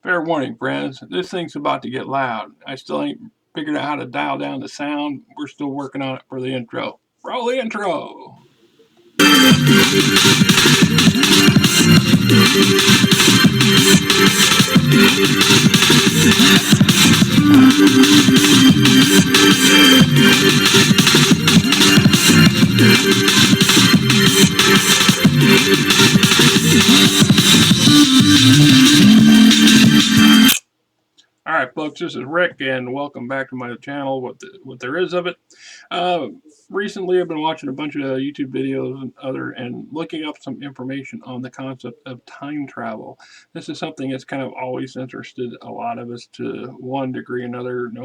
Fair warning, friends. This thing's about to get loud. I still ain't figured out how to dial down the sound. We're still working on it for the intro. Roll the intro. Alright folks, this is Rick and welcome back to my channel, what there is of it. Recently I've been watching a bunch of YouTube videos and looking up some information on the concept of time travel. This is something that's kind of always interested a lot of us to one degree or another. No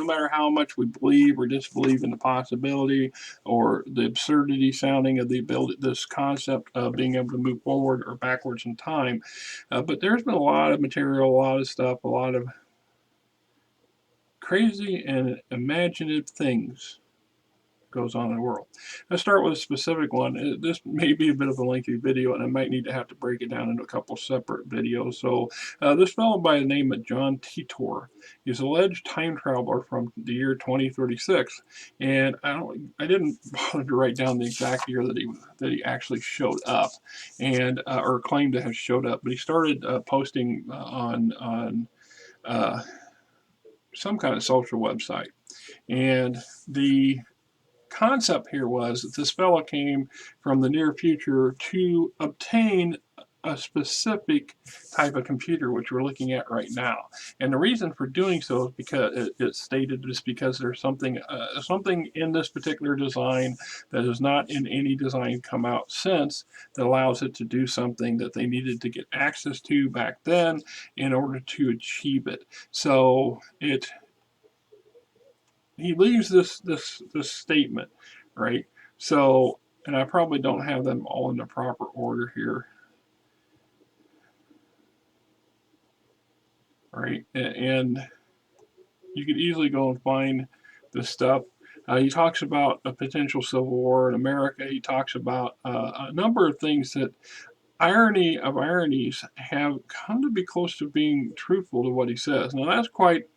matter how much we believe or disbelieve in the possibility or the absurdity sounding of this concept of being able to move forward or backwards in time. But there's been a lot of material, a lot of stuff, a lot of crazy and imaginative things goes on in the world. Let's start with a specific one. This may be a bit of a lengthy video and I might need to have to break it down into a couple separate videos. So this fellow by the name of John Titor is alleged time traveler from the year 2036, and I didn't bother to write down the exact year that he actually showed up and or claimed to have showed up, but he started posting on some kind of social website. And the concept here was that this fellow came from the near future to obtain a specific type of computer, which we're looking at right now. And the reason for doing so is because it's stated just because there's something in this particular design that is not in any design come out since that allows it to do something that they needed to get access to back then in order to achieve it. So he leaves this statement, right? So, and I probably don't have them all in the proper order here, right? And you could easily go and find this stuff. He talks about a potential civil war in America. He talks about a number of things that, irony of ironies, have come to be close to being truthful to what he says. Now that's quite,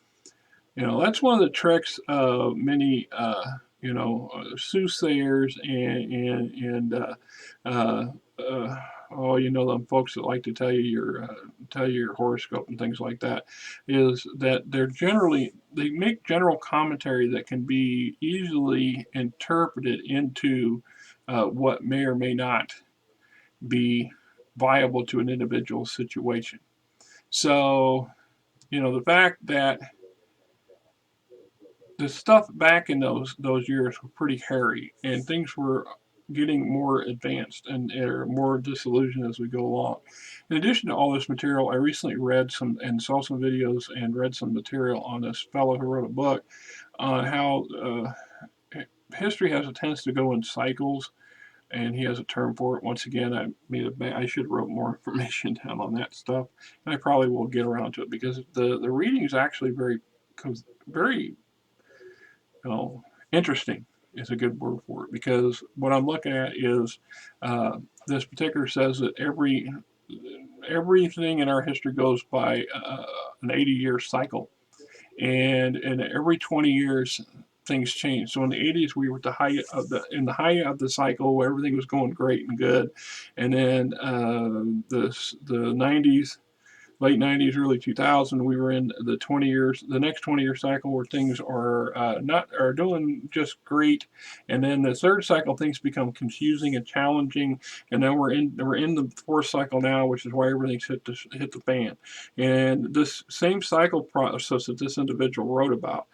that's one of the tricks of many soothsayers and them folks that like to tell you your horoscope and things like that, is that they make general commentary that can be easily interpreted into what may or may not be viable to an individual situation. So, the fact that the stuff back in those years were pretty hairy, and things were getting more advanced and more disillusioned as we go along. In addition to all this material, I recently read some and saw some videos and read some material on this fellow who wrote a book on how history has a tendency to go in cycles, and he has a term for it. Once again, I should have wrote more information down on that stuff, and I probably will get around to it because the reading is actually very interesting is a good word for it, because what I'm looking at is this particular says that everything in our history goes by an 80-year cycle, and every 20 years things change. So in the 80s we were at the height of the cycle where everything was going great and good, and then the 90s, late 90s, early 2000, we were in the next 20-year cycle where things are doing just great, and then the third cycle things become confusing and challenging, and then we're in the fourth cycle now, which is why everything's hit the fan. And this same cycle process that this individual wrote about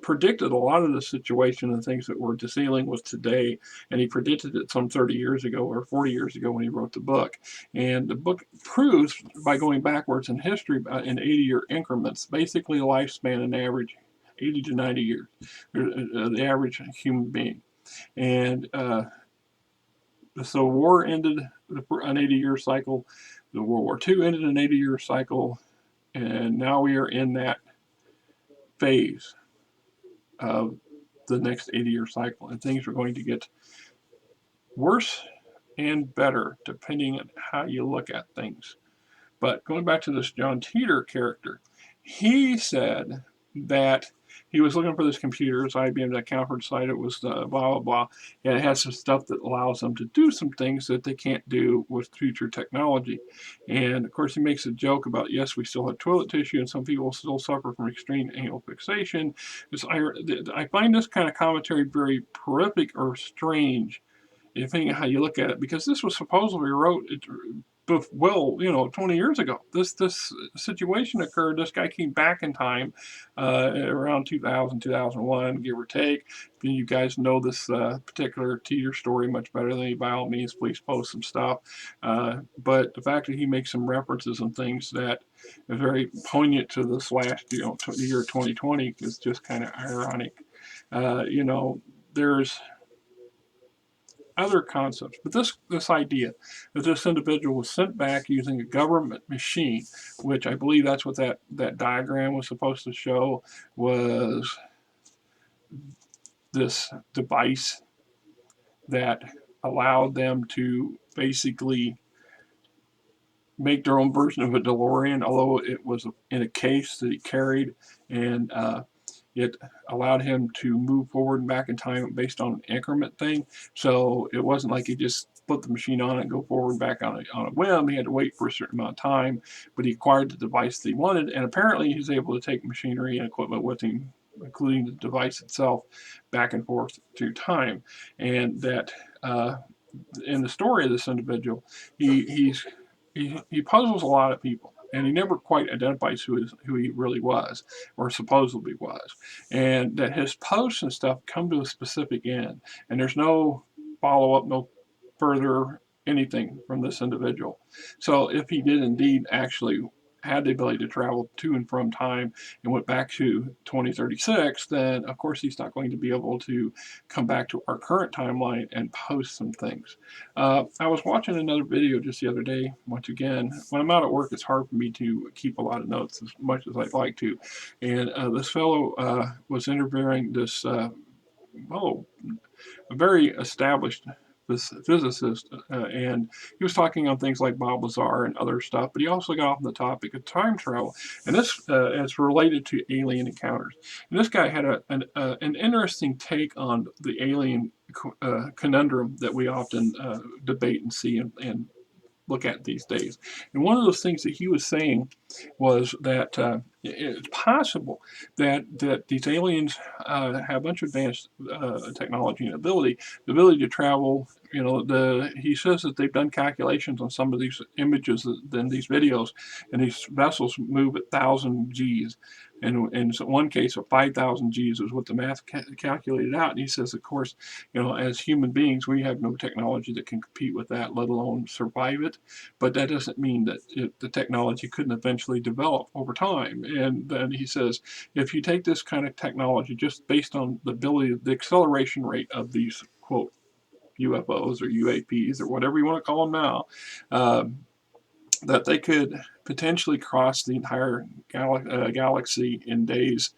predicted a lot of the situation and things that we're dealing with today, and he predicted it some 30 years ago or 40 years ago when he wrote the book. And the book proves, by going backwards in history in 80-year increments, basically a lifespan an average 80 to 90 years, the average human being. And so war ended an 80-year cycle, the World War II ended an 80-year cycle, and now we are in that phase of the next 80-year cycle, and things are going to get worse and better depending on how you look at things. But going back to this John Titor character, he said that he was looking for this computer. It's IBM that conference site. It was blah, blah, blah. And it has some stuff that allows them to do some things that they can't do with future technology. And of course, he makes a joke about, yes, we still have toilet tissue and some people still suffer from extreme anal fixation. I find this kind of commentary very horrific or strange, depending on how you look at it, because this was supposedly wrote, well, 20 years ago. This situation occurred. This guy came back in time around 2000, 2001, give or take. If you guys know this particular Titor story much better than me, by all means, please post some stuff. But the fact that he makes some references and things that are very poignant to this last year 2020 is just kind of ironic. There's other concepts, but this idea that this individual was sent back using a government machine, which I believe that's what that diagram was supposed to show, was this device that allowed them to basically make their own version of a DeLorean, although it was in a case that he carried, and it allowed him to move forward and back in time based on an increment thing. So it wasn't like he just put the machine on and go forward and back on a whim. He had to wait for a certain amount of time, but he acquired the device that he wanted, and apparently he's able to take machinery and equipment with him, including the device itself, back and forth through time. And that in the story of this individual, he puzzles a lot of people, and he never quite identifies who he really was or supposedly was, and that his posts and stuff come to a specific end, and there's no follow-up, no further anything from this individual. So if he did indeed actually had the ability to travel to and from time and went back to 2036, then of course he's not going to be able to come back to our current timeline and post some things. I was watching another video just the other day. Once again, when I'm out at work, it's hard for me to keep a lot of notes as much as I'd like to. And this fellow was interviewing this, a very established physicist, and he was talking on things like Bob Lazar and other stuff, but he also got off on the topic of time travel, and this is related to alien encounters. And this guy had an interesting take on the alien conundrum that we often debate and see and look at these days. And one of those things that he was saying was that it's possible that these aliens have a bunch of advanced technology and ability, the ability to travel. He says that they've done calculations on some of these images in these videos, and these vessels move at 1,000 Gs. And in one case, 5,000 Gs is what the math calculated out. And he says, of course, as human beings, we have no technology that can compete with that, let alone survive it. But that doesn't mean that the technology couldn't eventually develop over time. And then he says, if you take this kind of technology just based on the acceleration rate of these, quote, UFOs or UAPs or whatever you want to call them now, that they could potentially cross the entire galaxy in days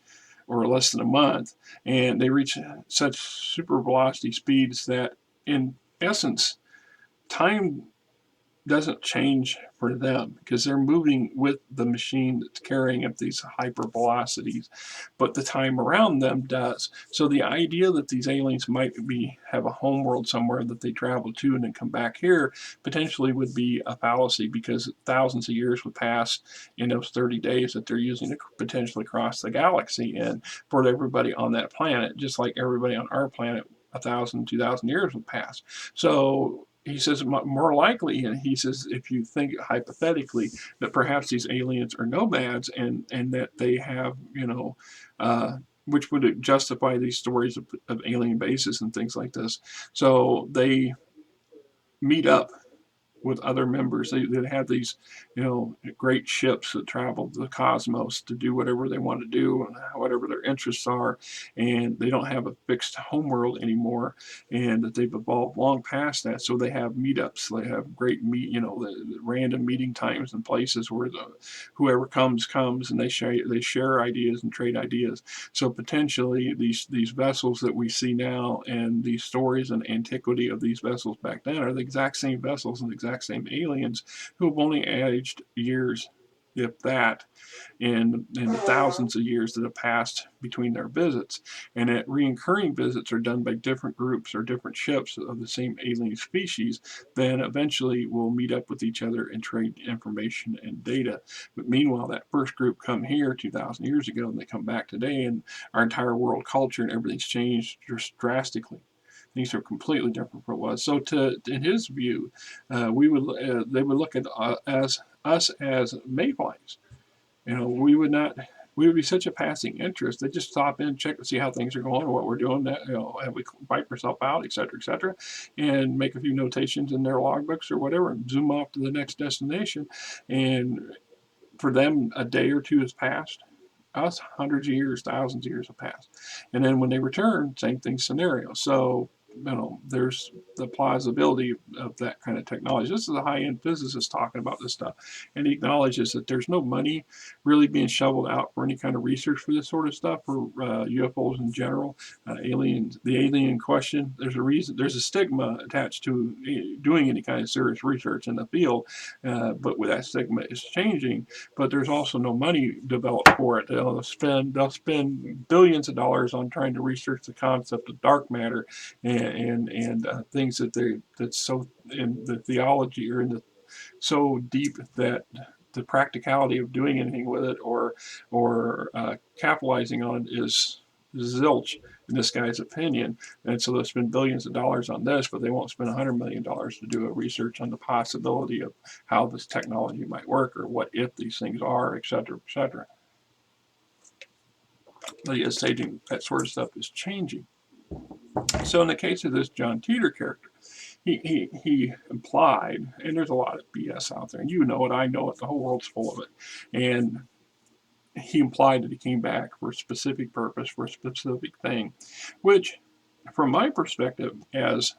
or less than a month, and they reach such super velocity speeds that in essence time doesn't change for them because they're moving with the machine that's carrying up these hyper velocities, but the time around them does. So the idea that these aliens might have a home world somewhere that they travel to and then come back here potentially would be a fallacy, because thousands of years would pass in those 30 days that they're using to potentially cross the galaxy. And for everybody on that planet, just like everybody on our planet, 1,000, 2,000 years would pass. So he says more likely, and he says if you think hypothetically that perhaps these aliens are nomads and that they have, which would justify these stories of alien bases and things like this. So they meet up with other members. They have these, great ships that travel the cosmos to do whatever they want to do and whatever their interests are, and they don't have a fixed homeworld anymore, and that they've evolved long past that. So they have meetups. They have great the random meeting times and places where whoever comes, and they share ideas and trade ideas. So potentially these vessels that we see now and these stories and antiquity of these vessels back then are the exact same vessels and the exact exact same aliens who have only aged years, if that, in the thousands of years that have passed between their visits. And that reoccurring visits are done by different groups or different ships of the same alien species, then eventually will meet up with each other and trade information and data. But meanwhile, that first group come here 2,000 years ago, and they come back today, and our entire world culture and everything's changed just drastically. Things are completely different from what it was. So, in his view, they would look at us as mayflies. We would not. We would be such a passing interest. They just stop in, check to see how things are going, what we're doing, have we wipe ourselves out, et cetera, and make a few notations in their logbooks or whatever, and zoom off to the next destination. And for them, a day or two has passed. Us, hundreds of years, thousands of years have passed. And then when they return, same thing scenario. So, there's the plausibility of that kind of technology. This is a high-end physicist talking about this stuff, and he acknowledges that there's no money really being shoveled out for any kind of research for this sort of stuff, for UFOs in general, aliens, the alien question. There's a reason, there's a stigma attached to doing any kind of serious research in the field, but with that stigma is changing. But there's also no money developed for it. They'll spend billions of dollars on trying to research the concept of dark matter and things that's so in the theology or in the so deep that the practicality of doing anything with it or capitalizing on it is zilch in this guy's opinion. And so they'll spend billions of dollars on this, but they won't spend $100 million to do a research on the possibility of how this technology might work or what if these things are, et cetera, et cetera. But he is stating that sort of stuff is changing. So in the case of this John Titor character, he implied, and there's a lot of BS out there, and you know it, I know it, the whole world's full of it, and he implied that he came back for a specific purpose, for a specific thing, which, from my perspective, as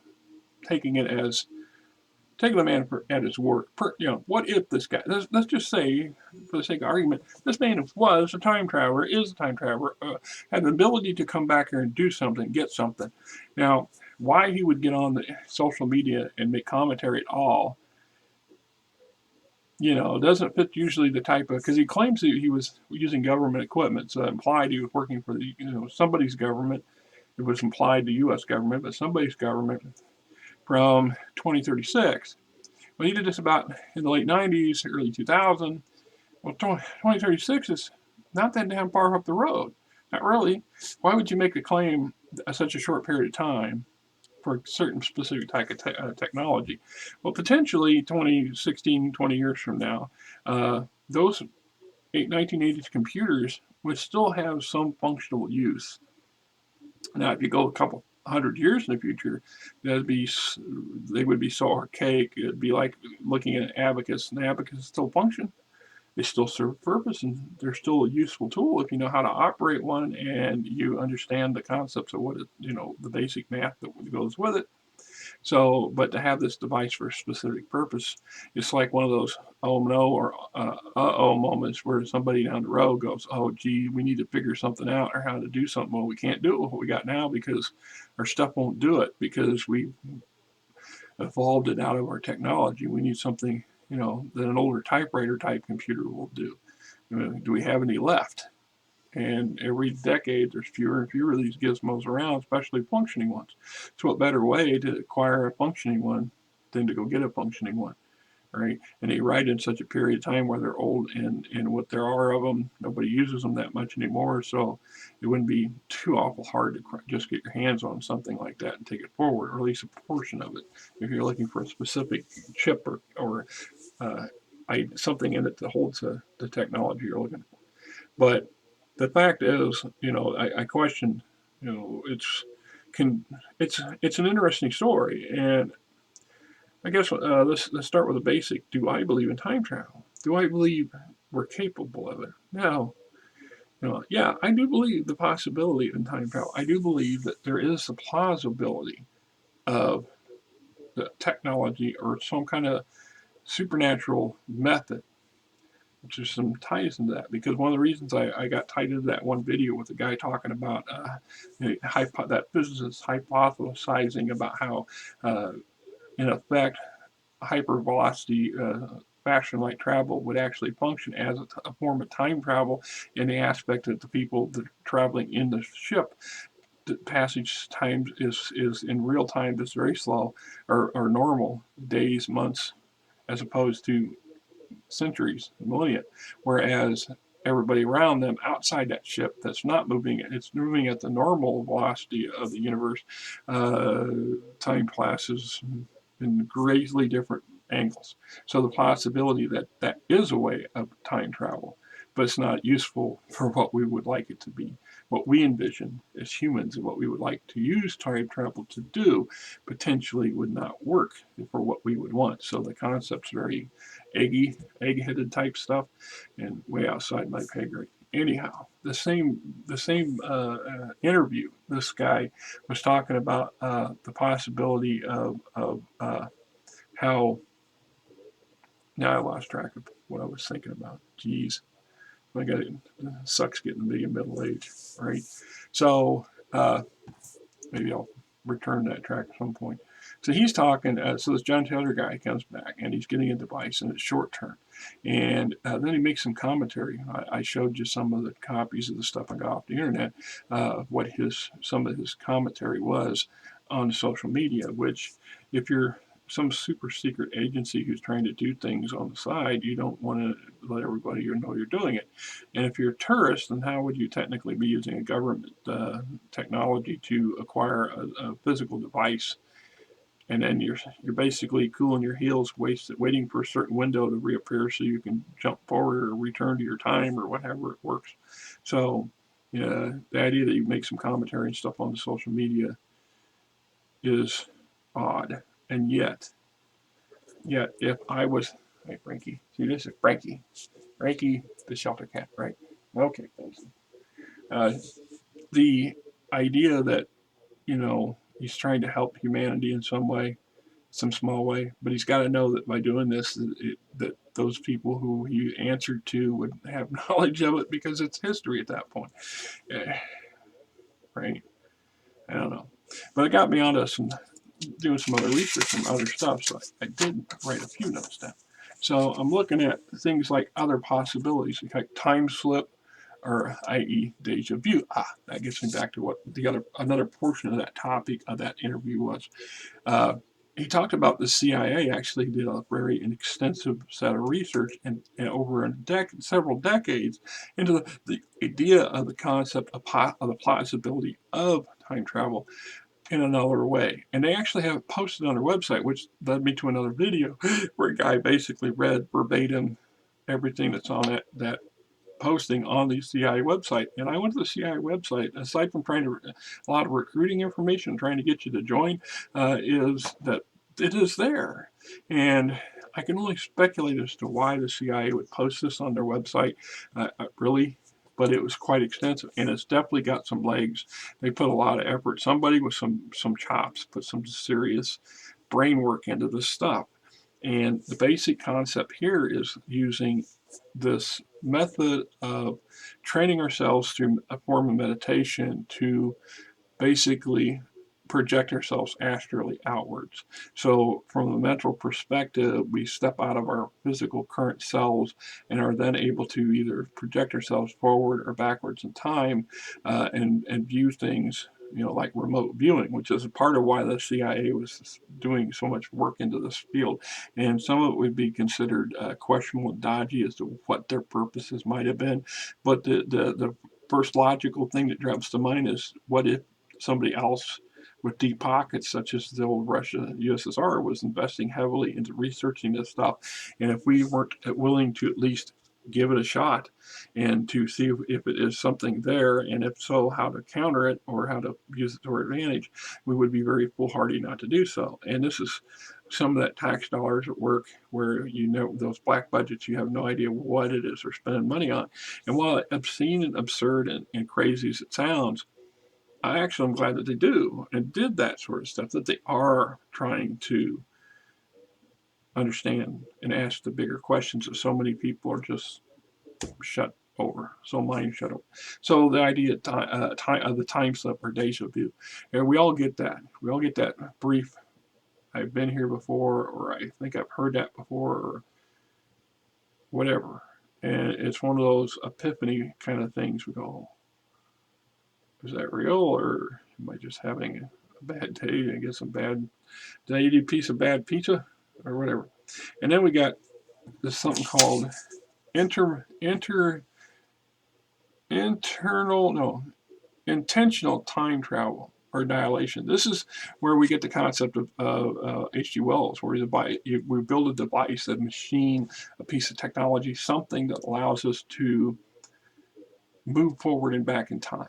taking the man at his word. What if this guy, let's just say, for the sake of argument, this man was a time traveler, is a time traveler, had the ability to come back here and do something, get something. Now, why he would get on the social media and make commentary at all, doesn't fit usually the type of, because he claims that he was using government equipment, so that implied he was working for somebody's government. It was implied the U.S. government, but somebody's government from 2036. Well, he did this about in the late 90s, early 2000. Well, 2036 is not that damn far up the road. Not really. Why would you make a claim such a short period of time for a certain specific type of technology? Well, potentially 2016, 20 years from now, those 1980s computers would still have some functional use. Now, if you go a couple 100 years in the future, they would be so archaic. It'd be like looking at an abacus. And the abacus still function. They still serve a purpose, and they're still a useful tool if you know how to operate one and you understand the concepts of what the basic math that goes with it. So, but to have this device for a specific purpose, it's like one of those oh no or uh-oh moments where somebody down the road goes, oh gee, we need to figure something out or how to do something. Well, we can't do it with what we got now because our stuff won't do it because we evolved it out of our technology. We need something, that an older typewriter type computer will do. Do we have any left? And every decade, there's fewer and fewer of these gizmos around, especially functioning ones. So what better way to acquire a functioning one than to go get a functioning one, right? And they write in such a period of time where they're old and what there are of them, nobody uses them that much anymore. So it wouldn't be too awful hard to just get your hands on something like that and take it forward, or at least a portion of it, if you're looking for a specific chip or something in it that holds the technology you're looking for. But the fact is, I question, it's an interesting story, and I guess let's start with the basic. Do I believe in time travel? Do I believe we're capable of it? Now, yeah, I do believe the possibility in time travel. I do believe that there is a plausibility of the technology or some kind of supernatural method. There's some ties into that, because one of the reasons I got tied into that one video with the guy talking about that physicist hypothesizing about how, in effect, hypervelocity fashion like travel would actually function as a form of time travel, in the aspect that the people that are traveling in the ship, the passage time is in real time is very slow, or normal days, months, as opposed to centuries, millennia, whereas everybody around them outside that ship that's not moving, it's moving at the normal velocity of the universe. Time passes in greatly different angles. So the possibility that that is a way of time travel, but it's not useful for what we would like it to be. What we envision as humans and what we would like to use time travel to do potentially would not work for what we would want. So the concept's very egg-headed type stuff, and way outside my pay grade. Anyhow, the same interview, this guy was talking about the possibility of how. Now I lost track of what I was thinking about. Jeez, I got it. Sucks getting to be in middle age, right? So maybe I'll return that track at some point. So he's talking, so this John Taylor guy comes back and he's getting a device and it's short term. And then he makes some commentary. I showed you some of the copies of the stuff I got off the internet, what some of his commentary was on social media, which if you're some super secret agency who's trying to do things on the side, you don't want to let everybody know you're doing it. And if you're a tourist, then how would you technically be using a government technology to acquire a physical device? And then you're basically cooling your heels, waiting for a certain window to reappear so you can jump forward or return to your time or whatever it works. So the idea that you make some commentary and stuff on the social media is odd. And yet if I was, hey Frankie, see this is Frankie the shelter cat, right? Okay, thanks. The idea that he's trying to help humanity in some way, some small way, but he's got to know that by doing this, that those people who he answered to would have knowledge of it, because it's history at that point. Right? I don't know, but it got me onto doing some other research and other stuff, so I did write a few notes down. So I'm looking at things like other possibilities, like time slip, or i.e. deja vu. That gets me back to what another portion of that topic of that interview was. He talked about the CIA actually did a very extensive set of research and over several decades into the idea of the concept of the plausibility of time travel in another way. And they actually have it posted on their website, which led me to another video where a guy basically read verbatim everything that's on that posting on the CIA website. And I went to the CIA website, aside from trying to a lot of recruiting information, trying to get you to join, is that it is there. And I can only speculate as to why the CIA would post this on their website, really, but it was quite extensive, and it's definitely got some legs. They put a lot of effort. Somebody with some chops put some serious brain work into this stuff. And the basic concept here is using this method of training ourselves through a form of meditation to basically project ourselves astrally outwards. So from a mental perspective, we step out of our physical current selves and are then able to either project ourselves forward or backwards in time, and view things, like remote viewing, which is a part of why the CIA was doing so much work into this field. And some of it would be considered questionable and dodgy as to what their purposes might have been. But the first logical thing that jumps to mind is, what if somebody else with deep pockets, such as the old Russia, USSR, was investing heavily into researching this stuff? And if we weren't willing to at least give it a shot and to see if it is something there, and if so, how to counter it or how to use it to our advantage, we would be very foolhardy not to do so. And this is some of that tax dollars at work, where those black budgets, you have no idea what it is they're spending money on. And while obscene and absurd and crazy as it sounds, I actually am glad that they do and did that sort of stuff, that they are trying to understand and ask the bigger questions that so many people are just shut over, so mind shut over. So the idea of the time slip or deja vu, and we all get that. We all get that brief I've been here before, or I think I've heard that before, or whatever. And it's one of those epiphany kind of things. We go, is that real, or am I just having a bad day? I get some bad. Did I eat a piece of bad pizza, or whatever? And then we got this something called inter inter internal no intentional time travel or dilation. This is where we get the concept of H.G. Wells, where we build a device, a machine, a piece of technology, something that allows us to move forward and back in time,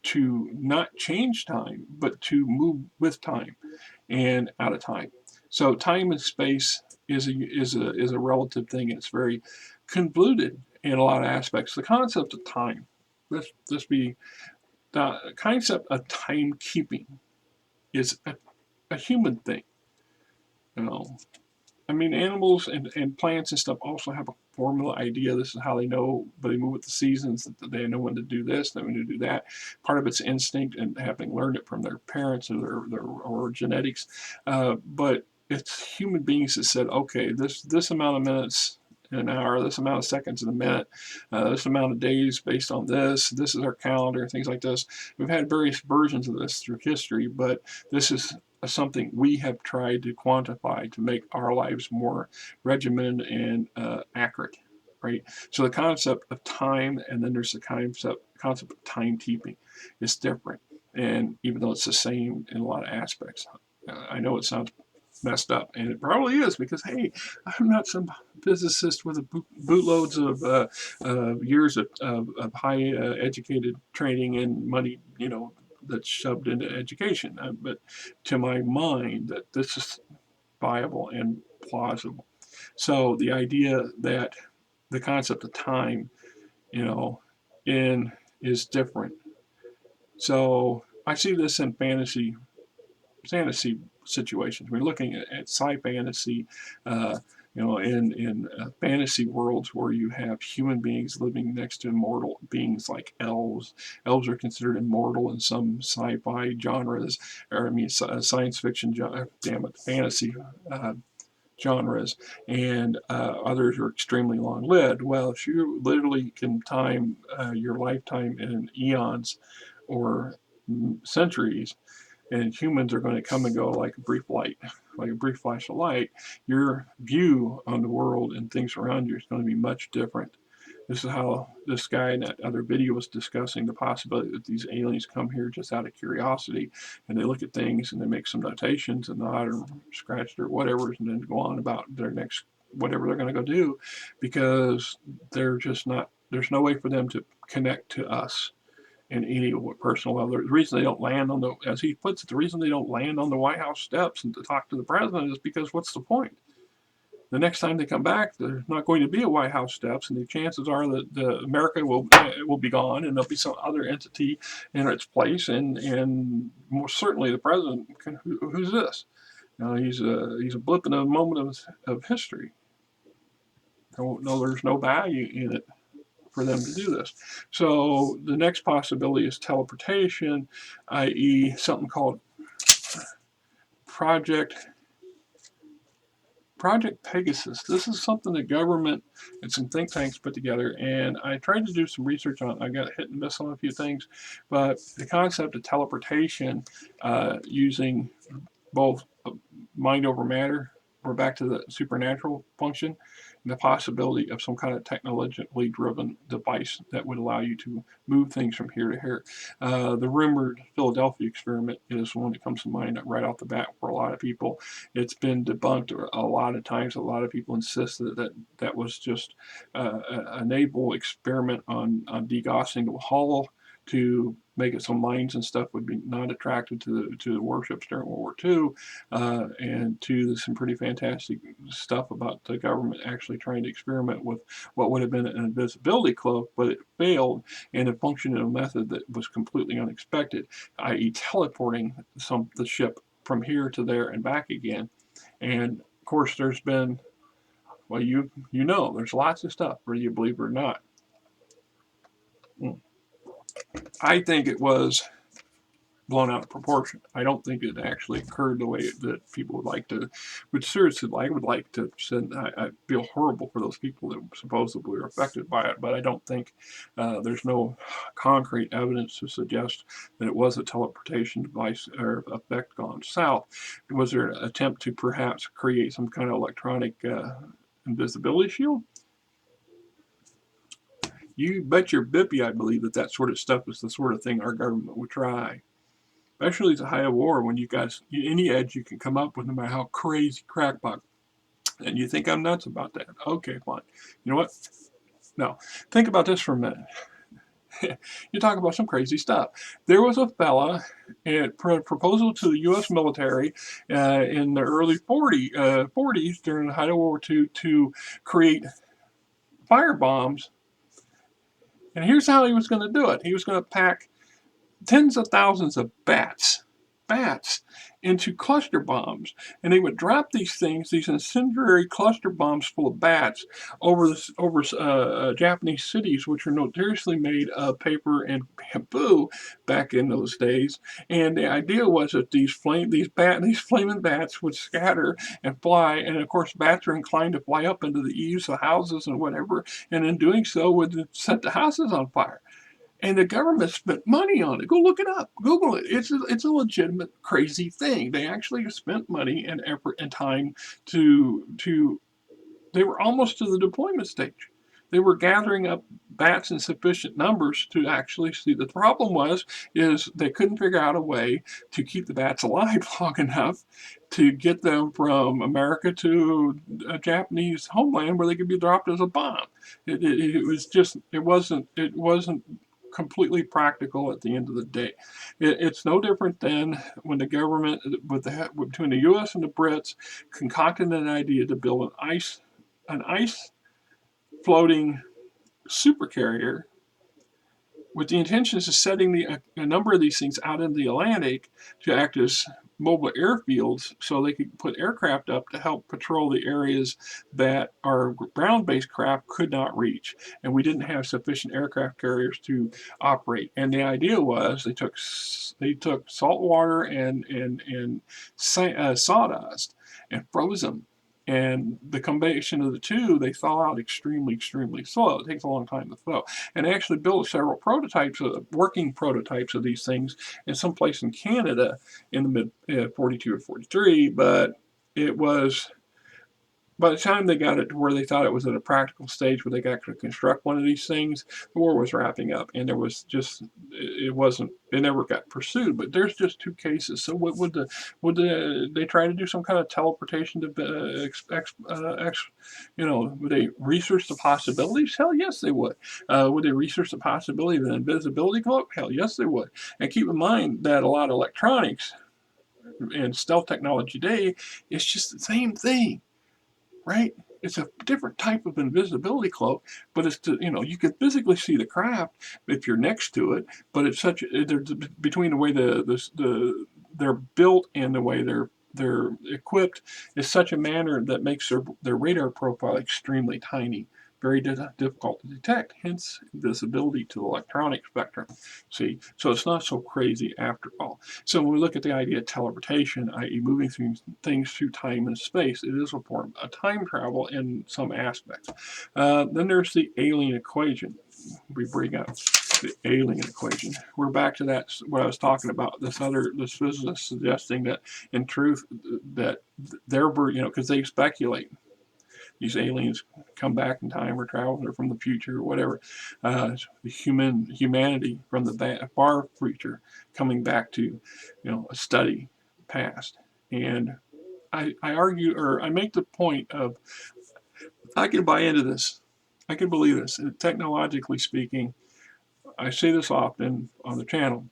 to not change time, but to move with time and out of time. So time and space is a relative thing, and it's very convoluted in a lot of aspects. The concept of time, let's be the concept of timekeeping is a human thing. You know, I mean, animals and plants and stuff also have a formula idea. This is how they know, but they move with the seasons. They know when to do this, they know when to do that. Part of it's instinct and having learned it from their parents or genetics. But it's human beings that said, okay, this amount of minutes in an hour, this amount of seconds in a minute, this amount of days based on this. This is our calendar, things like this. We've had various versions of this through history, but this is something we have tried to quantify to make our lives more regimented and accurate, right? So the concept of time, and then there's the concept of timekeeping, is different. And even though it's the same in a lot of aspects, I know it sounds messed up, and it probably is, because hey, I'm not some physicist with bootloads of years of high educated training and money, that's shoved into education. But to my mind, that this is viable and plausible. So the idea that the concept of time, you know, in is different. So I see this in fantasy situations. We're looking at sci-fantasy, in fantasy worlds where you have human beings living next to immortal beings like elves. Elves are considered immortal in some sci-fi genres, or I mean science fiction, fantasy genres, and others are extremely long-lived. Well, if you literally can time your lifetime in eons or centuries, and humans are going to come and go like a brief light, like a brief flash of light, your view on the world and things around you is going to be much different. This is how this guy in that other video was discussing the possibility that these aliens come here just out of curiosity, and they look at things and they make some notations and nod or scratch or whatever, and then go on about their next whatever they're going to go do, because they're just not. There's no way for them to connect to us in any personal level. The reason they don't land on as he puts it, the reason they don't land on the White House steps and to talk to the president is because what's the point? The next time they come back, there's not going to be a White House steps, and the chances are that America will be gone, and there'll be some other entity in its place, and more certainly the president. Who's this? He's a blip in a moment of history. No, there's no value in it for them to do this. So the next possibility is teleportation, i.e. something called Project Pegasus. This is something the government and some think tanks put together, and I tried to do some research on it. I got hit and miss on a few things, but the concept of teleportation using both mind over matter, we're back to the supernatural function, and the possibility of some kind of technologically driven device that would allow you to move things from here to here. The rumored Philadelphia experiment is one that comes to mind right off the bat for a lot of people. It's been debunked a lot of times. A lot of people insist that was just a naval experiment on degaussing the hull to make it so mines and stuff would be not attracted to the warships during World War II, and to some pretty fantastic stuff about the government actually trying to experiment with what would have been an invisibility cloak, but it failed, and it functioned in a method that was completely unexpected, i.e. teleporting the ship from here to there and back again. And of course there's been, well, there's lots of stuff, whether you believe it or not. I think it was blown out of proportion. I don't think it actually occurred the way that people would like to, would seriously like, would like to send. I feel horrible for those people that supposedly were affected by it, but I don't think there's no concrete evidence to suggest that it was a teleportation device or effect gone south. Was there an attempt to perhaps create some kind of electronic invisibility shield? You bet your bippy I believe that that sort of stuff is the sort of thing our government would try. Especially at the height of war, when you guys, any edge you can come up with, no matter how crazy crackpot. And you think I'm nuts about that? Okay, fine. You know what? No. Think about this for a minute. You talk about some crazy stuff. There was a fella, proposal to the U.S. military in the early 40s during the height of World War II to create fire bombs. And here's how he was going to do it. He was going to pack tens of thousands of bats into cluster bombs, and they would drop these things, these incendiary cluster bombs full of bats, over Japanese cities, which were notoriously made of paper and bamboo back in those days. And the idea was that these flaming bats would scatter and fly, and of course bats are inclined to fly up into the eaves of houses and whatever, and in doing so would set the houses on fire. And the government spent money on it. Go look it up. Google it. It's a legitimate crazy thing. They actually spent money and effort and time to they were almost to the deployment stage. They were gathering up bats in sufficient numbers to actually see. The problem is they couldn't figure out a way to keep the bats alive long enough to get them from America to a Japanese homeland where they could be dropped as a bomb. It wasn't completely practical at the end of the day. It's no different than when the government, between the U.S. and the Brits, concocted an idea to build an ice floating supercarrier with the intentions of setting a number of these things out in the Atlantic to act as mobile airfields so they could put aircraft up to help patrol the areas that our ground-based craft could not reach. And we didn't have sufficient aircraft carriers to operate. And the idea was they took salt water and sawdust and froze them. And the combination of the two, they thaw out extremely, extremely slow. It takes a long time to thaw. And they actually built several working prototypes of these things in some place in Canada in the mid 42 or 43. But it was, by the time they got it to where they thought it was at a practical stage where they could actually construct one of these things, the war was wrapping up, and it never got pursued. But there's just two cases. So would they try to do some kind of teleportation to would they research the possibilities? Hell yes, they would. Would they research the possibility of an invisibility cloak? Hell yes, they would. And keep in mind that a lot of electronics and stealth technology today is just the same thing. Right? It's a different type of invisibility cloak, but you can physically see the craft if you're next to it, but it's between the way they're built and the way they're equipped is such a manner that makes their radar profile extremely tiny, very difficult to detect, hence invisibility to the electronic spectrum. See, so it's not so crazy after all. So when we look at the idea of teleportation, i.e. moving things through time and space, it is a form of time travel in some aspects. Then there's the alien equation. We bring up the alien equation. We're back to that, what I was talking about, this physicist suggesting that in truth that because they speculate these aliens come back in time or travel or from the future or whatever. Humanity from the far future coming back to, a study past. And I argue, or I make the point of, I can buy into this. I can believe this. Technologically speaking, I say this often on the channel,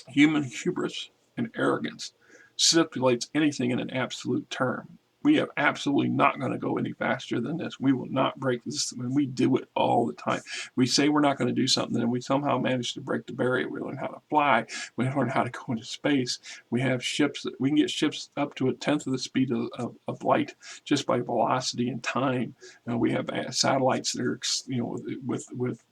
human hubris and arrogance stipulates anything in an absolute term. We are absolutely not going to go any faster than this. We will not break this. And we do it all the time. We say we're not going to do something, and we somehow manage to break the barrier. We learn how to fly. We learn how to go into space. We have ships that we can get ships up to 1/10 of the speed of light just by velocity and time. We have satellites that are, with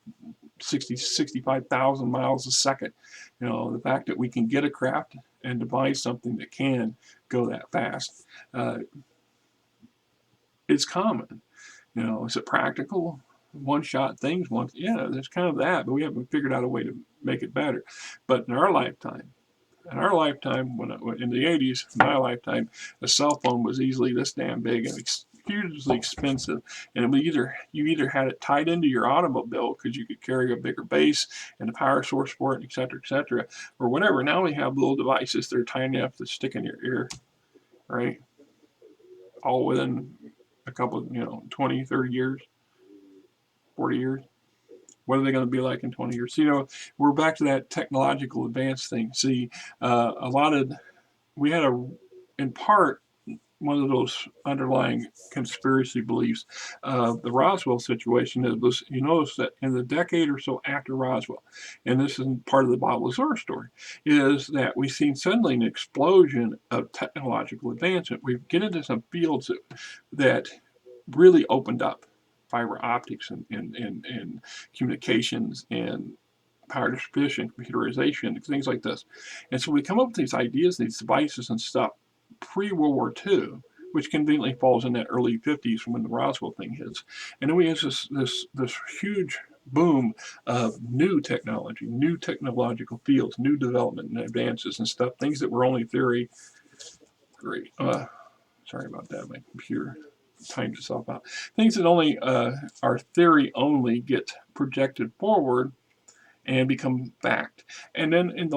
65,000 miles a second. The fact that we can get a craft and devise something that can go that fast. It's common. Is it practical? One-shot things, yeah, there's kind of that, but we haven't figured out a way to make it better. But in our lifetime, when in the 80s, in my lifetime, a cell phone was easily this damn big and hugely expensive, and you either had it tied into your automobile because you could carry a bigger base and a power source for it, etc., or whatever. Now we have little devices that are tiny enough to stick in your ear, right? All within a couple of 20, 30 years, 40 years. What are they going to be like in 20 years? We're back to that technological advance thing. See, we had in part, one of those underlying conspiracy beliefs of the Roswell situation was, you notice that in the decade or so after Roswell, and this is part of the Bob Lazar story, is that we've seen suddenly an explosion of technological advancement. We get into some fields that really opened up: fiber optics and communications and power distribution, computerization, things like this. And so we come up with these ideas, these devices and stuff pre-World War II, which conveniently falls in that early 50s when the Roswell thing hits. And then we have this huge boom of new technology, new technological fields, new development and advances and stuff, things that were only theory. Great. Sorry about that. My computer timed itself out. Things that only are theory only get projected forward and become fact. And then in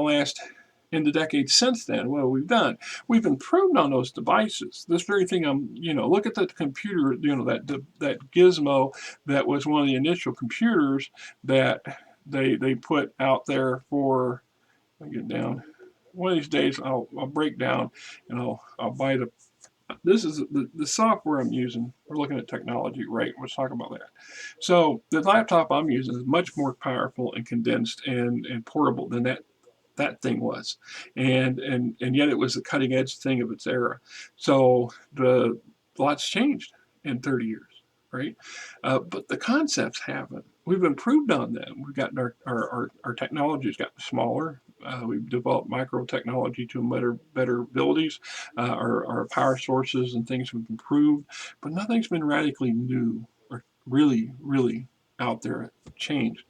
the decades since then, what have we done? We've improved on those devices. This very thing, look at the computer, that gizmo that was one of the initial computers that they put out there for. Let me get down. One of these days, I'll break down and I'll buy the. This is the software I'm using. We're looking at technology, right? Let's talk about that. So the laptop I'm using is much more powerful and condensed and portable than that thing was, and yet it was a cutting edge thing of its era. So lots changed in 30 years, right? But the concepts haven't. We've improved on them. We've gotten our technology's gotten smaller. We've developed micro technology to better abilities. Our power sources and things have improved, but nothing's been radically new or really out there changed.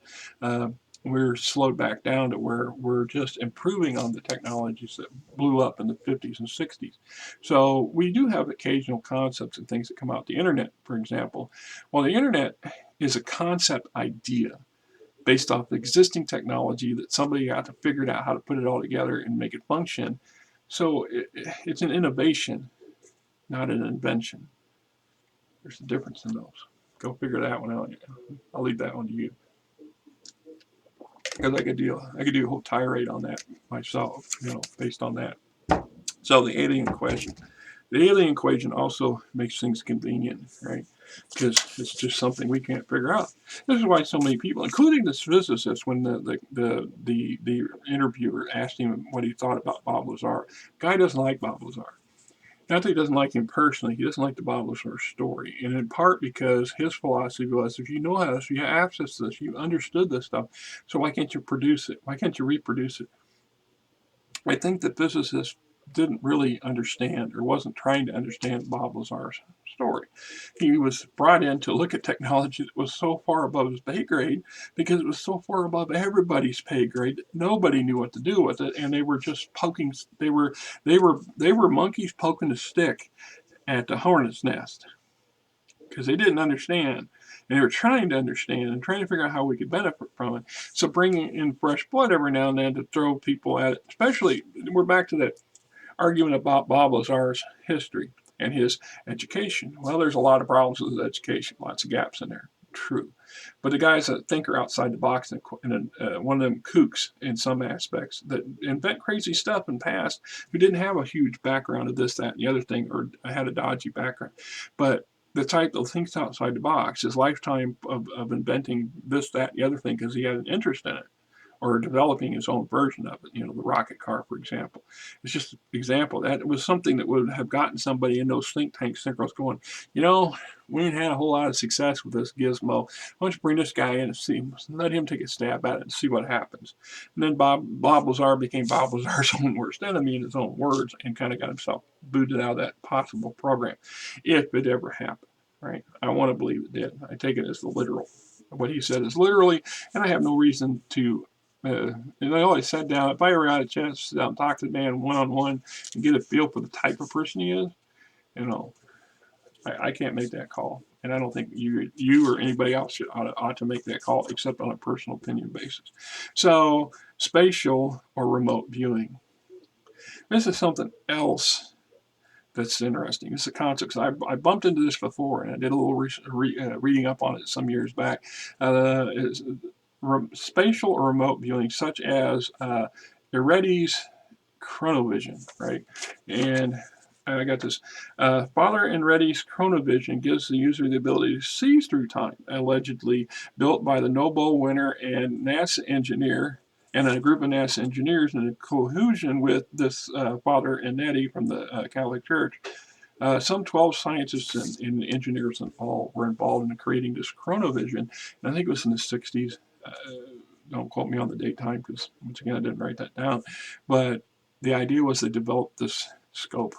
We're slowed back down to where we're just improving on the technologies that blew up in the 50s and 60s. So we do have occasional concepts and things that come out the internet, for example. Well, the internet is a concept idea based off existing technology that somebody had to figure out how to put it all together and make it function. So it's an innovation, not an invention. There's a difference in those. Go figure that one out. I'll leave that one to you. Because I could do a whole tirade on that myself, based on that. So the alien equation. The alien equation also makes things convenient, right? Because it's just something we can't figure out. This is why so many people, including this physicist, when the interviewer asked him what he thought about Bob Lazar, guy doesn't like Bob Lazar. Not that he doesn't like him personally, he doesn't like the Bob Lazar story. And in part because his philosophy was, if you know how this, you have access to this, you understood this stuff, so why can't you produce it? Why can't you reproduce it? I think that physicists didn't really understand or wasn't trying to understand Bob Lazar's story. He was brought in to look at technology that was so far above his pay grade because it was so far above everybody's pay grade that nobody knew what to do with it, and they were just poking. They were monkeys poking a stick at the hornet's nest because they didn't understand. And they were trying to understand and trying to figure out how we could benefit from it. So bringing in fresh blood every now and then to throw people at it, especially, we're back to that argument about Bob Lazar's history and his education. Well, there's a lot of problems with his education, lots of gaps in there. true. But the guys that think are outside the box and one of them kooks in some aspects that invent crazy stuff in the past who didn't have a huge background of this, that, and the other thing, or had a dodgy background. But the type that thinks outside the box, his lifetime of inventing this, that, and the other thing because he had an interest in it, or developing his own version of it, the rocket car, for example. It's just an example. That was something that would have gotten somebody in those think tank circles going, we ain't had a whole lot of success with this gizmo. Why don't you bring this guy in and let him take a stab at it and see what happens. And then Bob Lazar became Bob Lazar's own worst enemy in his own words and kind of got himself booted out of that possible program, if it ever happened, right? I want to believe it did. I take it as the literal. What he said is literally, and I have no reason to and I always sat down, if I ever had a chance to sit down and talk to the man one-on-one and get a feel for the type of person he is, I can't make that call. And I don't think you or anybody else ought to make that call except on a personal opinion basis. So, spatial or remote viewing. This is something else that's interesting. It's a concept. I bumped into this before, and I did a little reading up on it some years back. Spatial or remote viewing, such as Eretti's Chronovision, right? And I got this. Father Eretti's Chronovision gives the user the ability to see through time, allegedly built by the Nobel winner and NASA engineer, and a group of NASA engineers in cohesion with this Father Eretti from the Catholic Church. Some 12 scientists and engineers and all were involved in creating this Chronovision, and I think it was in the 60s. Don't quote me on the date time because, once again, I didn't write that down. But the idea was they developed this scope,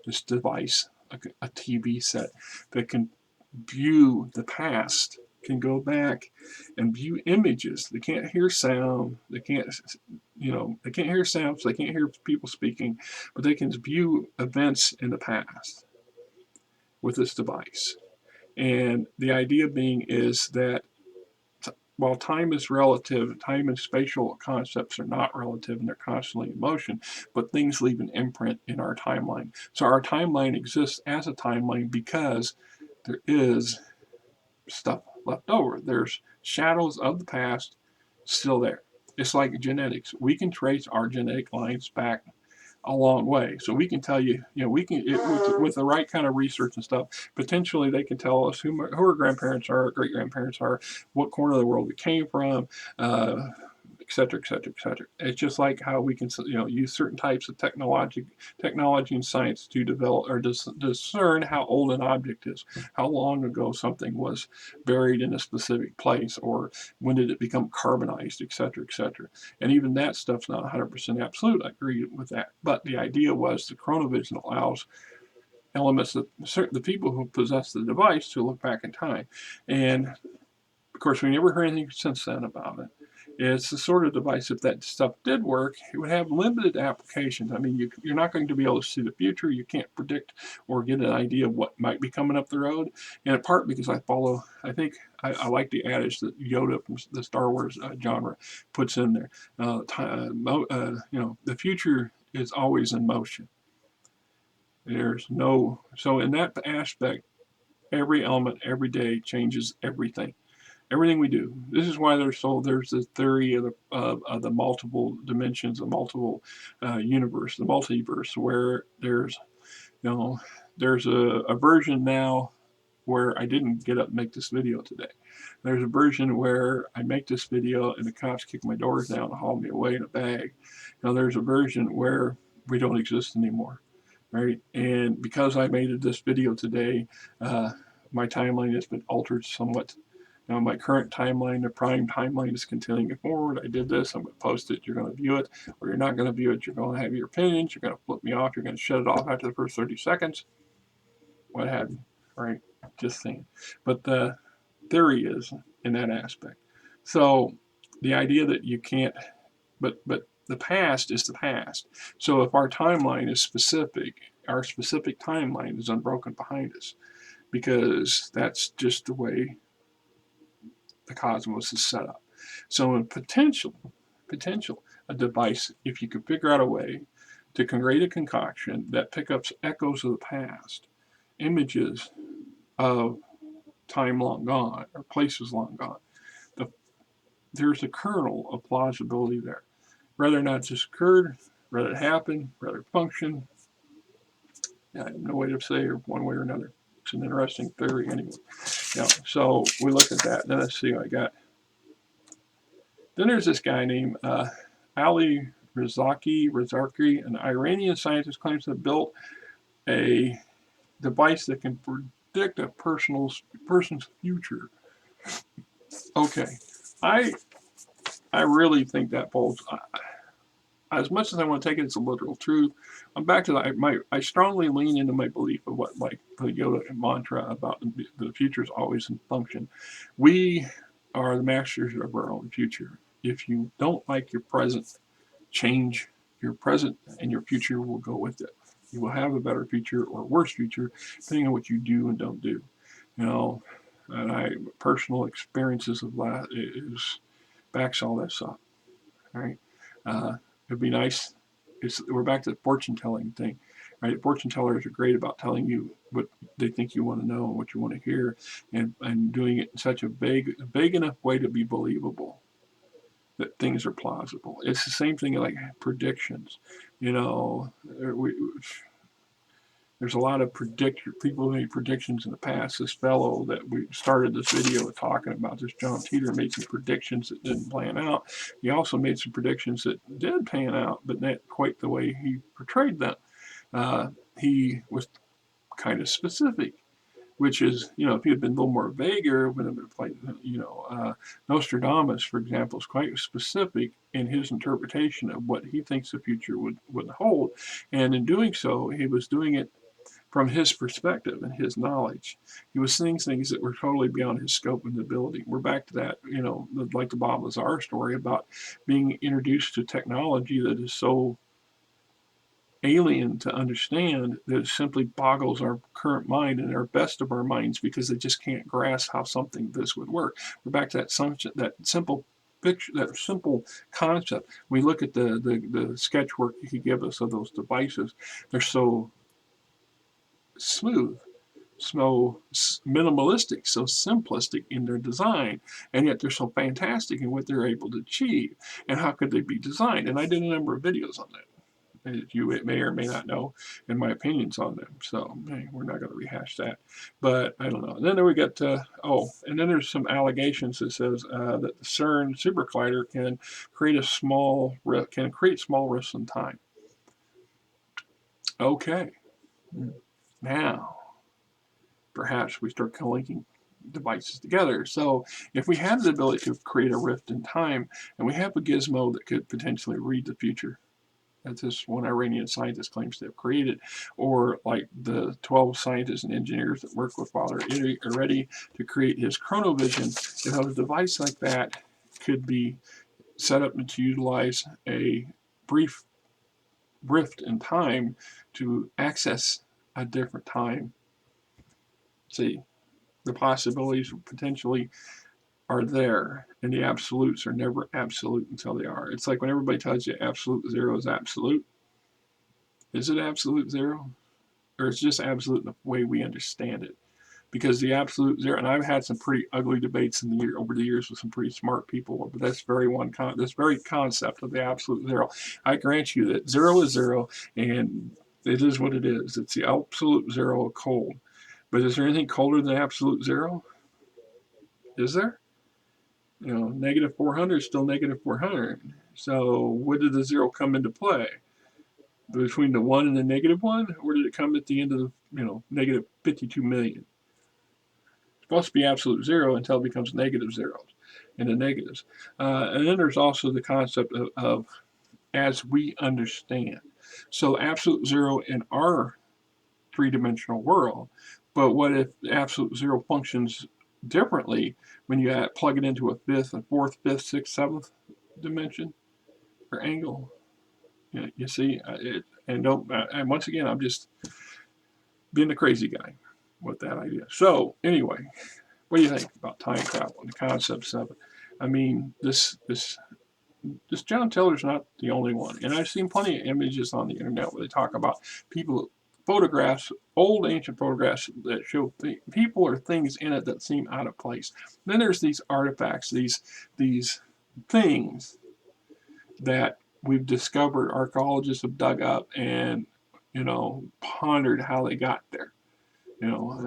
this device, a TV set that can view the past, can go back and view images. They can't hear sound. They can't hear sounds. They can't hear people speaking, but they can view events in the past with this device. And the idea being is that while time is relative, time and spatial concepts are not relative and they're constantly in motion, but things leave an imprint in our timeline. So our timeline exists as a timeline because there is stuff left over. There's shadows of the past still there. It's like genetics. We can trace our genetic lines back a long way. So we can tell you, we can, with the right kind of research and stuff, potentially they can tell us who our grandparents are, great grandparents are, what corner of the world we came from, et cetera, et cetera, et cetera. It's just like how we can, use certain types of technology and science to develop or discern how old an object is, how long ago something was buried in a specific place, or when did it become carbonized, et cetera, et cetera. And even that stuff's not 100% absolute. I agree with that. But the idea was the Chronovision allows elements that the people who possess the device to look back in time. And of course, we never heard anything since then about it. It's the sort of device, if that stuff did work, it would have limited applications. I mean, you're not going to be able to see the future. You can't predict or get an idea of what might be coming up the road. And in part because I think I like the adage that Yoda from the Star Wars genre puts in there. The future is always in motion. So in that aspect, every element, every day changes everything. Everything we do. This is why there's the theory of the multiple dimensions, the multiple universe, the multiverse, where there's a version now where I didn't get up and make this video today. There's a version where I make this video and the cops kick my doors down and haul me away in a bag. There's a version where we don't exist anymore, right? And because I made this video today, my timeline has been altered somewhat. Now, my current timeline, the prime timeline, is continuing forward. I did this. I'm going to post it. You're going to view it, or you're not going to view it. You're going to have your opinions. You're going to flip me off. You're going to shut it off after the first 30 seconds. What have you, right? Just saying. But the theory is in that aspect. So the idea that you can't, but the past is the past. So if our timeline is specific, our specific timeline is unbroken behind us, because that's just the way the cosmos is set up. So in potential, a device, if you could figure out a way to create a concoction that picks up echoes of the past, images of time long gone or places long gone. There's a kernel of plausibility there. Whether or not it's just occurred, whether it happened, whether it functioned, I have no way to say or one way or another. It's an interesting theory anyway. Yeah, so we look at that. Then let's see what I got. Then there's this guy named Ali Razarki, an Iranian scientist, claims to have built a device that can predict a person's future. Okay, I really think that holds. As much as I want to take it as a literal truth, I'm back to that. I strongly lean into my belief of what, like the Yoda mantra about the future is always in function. We are the masters of our own future. If you don't like your present, change your present, and your future will go with it. You will have a better future or a worse future, depending on what you do and don't do. You know, and personal experiences of that is backs all this up. All right. It'd be nice. We're back to the fortune telling thing, right? Fortune tellers are great about telling you what they think you want to know and what you want to hear, and doing it in such a vague enough way to be believable that things are plausible. It's the same thing like predictions. You know, there's a lot of people who made predictions in the past. This fellow that we started this video talking about, this John Titor, made some predictions that didn't pan out. He also made some predictions that did pan out, but not quite the way he portrayed them. He was kind of specific, which is, you know, if he had been a little more vague, it would have been like, you know, Nostradamus, for example, is quite specific in his interpretation of what he thinks the future would hold. And in doing so, he was doing it from his perspective and his knowledge. He was seeing things that were totally beyond his scope and ability. We're back to that, you know, like the Bob Lazar story about being introduced to technology that is so alien to understand that it simply boggles our current mind and our best of our minds because they just can't grasp how something this would work. We're back to that simple picture, that simple concept. We look at the sketch work he gave us of those devices. They're so smooth, so minimalistic, so simplistic in their design, and yet they're so fantastic in what they're able to achieve. And how could they be designed? And I did a number of videos on that, as you may or may not know, in my opinions on them. So hey, we're not going to rehash that, but I don't know. And then we got and then there's some allegations that says that the CERN super collider can create small rifts in time. Okay, now perhaps we start linking devices together. So if we have the ability to create a rift in time, and we have a gizmo that could potentially read the future, as this one Iranian scientist claims to have created, or like the 12 scientists and engineers that work with Father are ready to create his Chronovision, if a device like that could be set up to utilize a brief rift in time to access a different time. See, the possibilities potentially are there, and the absolutes are never absolute until they are. It's like when everybody tells you absolute zero is absolute. Is it absolute zero? Or it's just absolute in the way we understand it? Because the absolute zero, and I've had some pretty ugly debates over the years with some pretty smart people, but this very concept of the absolute zero. I grant you that zero is zero, and it is what it is. It's the absolute zero of cold. But is there anything colder than absolute zero? Is there? You know, negative 400 is still negative 400. So where did the zero come into play? Between the 1 and the negative 1? Or did it come at the end of the, negative 52 million? It's supposed to be absolute zero until it becomes negative zeros and the negatives. And then there's also the concept of as we understand. So absolute zero in our three-dimensional world. But what if absolute zero functions differently when you plug it into a fourth, fifth, sixth, seventh dimension or angle? You see, and once again, I'm just being the crazy guy with that idea. So anyway, what do you think about time travel and the concepts of it? I mean, this John Taylor's not the only one, and I've seen plenty of images on the internet where they talk about people photographs, old ancient photographs that show people or things in it that seem out of place. Then there's these artifacts, these things that we've discovered, archaeologists have dug up and, pondered how they got there.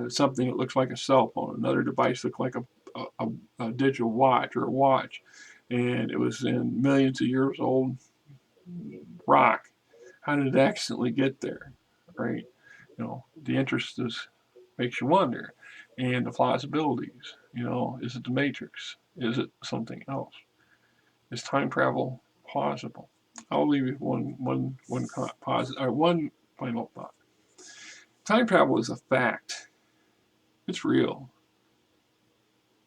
Something that looks like a cell phone, another device looked like a digital watch or a watch, and it was in millions of years old rock. How did it accidentally get there, right? The interest makes you wonder, and the plausibilities. Is it the Matrix? Is it something else? Is time travel plausible? I'll leave you one final thought. Time travel is a fact. It's real.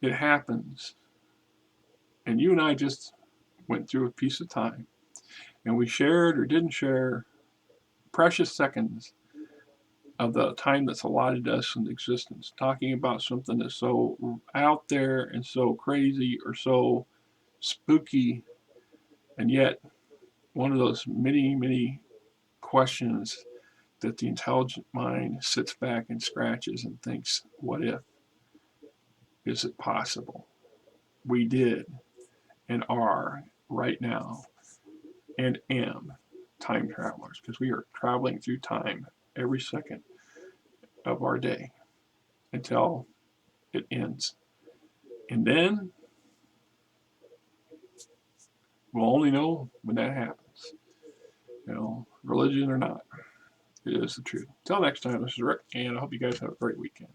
It happens. And you and I just went through a piece of time, and we shared or didn't share precious seconds of the time that's allotted to us in existence, talking about something that's so out there and so crazy or so spooky, and yet one of those many, many questions that the intelligent mind sits back and scratches and thinks, what if? Is it possible? We did and are right now and am time travelers, because we are traveling through time every second of our day until it ends. And then we'll only know when that happens. Religion or not, it is the truth. Until next time, this is Rick, and I hope you guys have a great weekend.